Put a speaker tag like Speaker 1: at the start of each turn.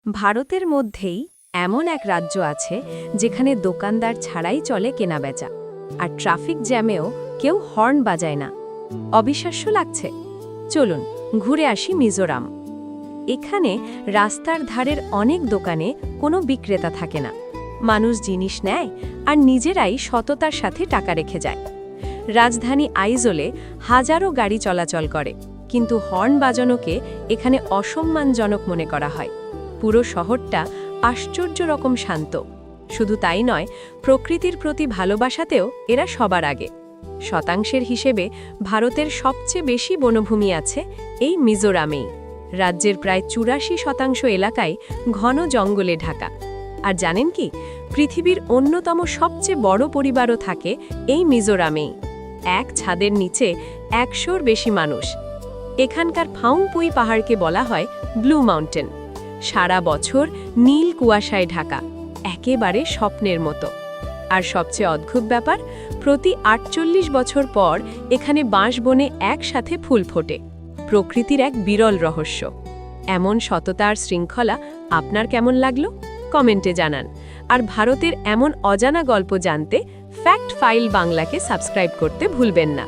Speaker 1: ভারতের মধ্যেই এমন এক রাজ্য আছে যেখানে দোকানদার ছাড়াই চলে কেনাবেচা, আর ট্রাফিক জ্যামেও কেউ হর্ন বাজায় না। অবিশ্বাস্য লাগছে? চলুন ঘুরে আসি মিজোরাম। এখানে রাস্তার ধারের অনেক দোকানে কোনো বিক্রেতা থাকে না। মানুষ জিনিস নেয় আর নিজেরাই সততার সাথে টাকা রেখে যায়। রাজধানী আইজলে হাজারো গাড়ি চলাচল করে, কিন্তু হর্ন বাজানোকে এখানে অসম্মানজনক মনে করা হয়। পুরো শহরটা আশ্চর্য রকম শান্ত। শুধু তাই নয়, প্রকৃতির প্রতি ভালোবাসাতেও এরা সবার আগে। শতাংশের হিসেবে ভারতের সবচেয়ে বেশি বনভূমি আছে এই মিজোরামেই। রাজ্যের প্রায় ৮৪% এলাকায় ঘন জঙ্গলে ঢাকা। আর জানেন কি, পৃথিবীর অন্যতম সবচেয়ে বড় পরিবারও থাকে এই মিজোরামেই। এক ছাদের নিচে ১০০-র বেশি মানুষ। এখানকার ফাউংপুই পাহাড়কে বলা হয় ব্লু মাউন্টেন। সারা বছর নীল কুয়াশায় ঢাকা, একেবারে স্বপ্নের মতো। আর সবচেয়ে অদ্ভুত ব্যাপার, প্রতি ৪৮ বছর পর এখানে বাঁশবনে একসাথে ফুল ফোটে। প্রকৃতির এক বিরল রহস্য। এমন সততার শৃঙ্খলা আপনার কেমন লাগলো? কমেন্টে জানান। আর ভারতের এমন অজানা গল্প জানতে ফ্যাক্ট ফাইল বাংলাকে সাবস্ক্রাইব করতে ভুলবেন না।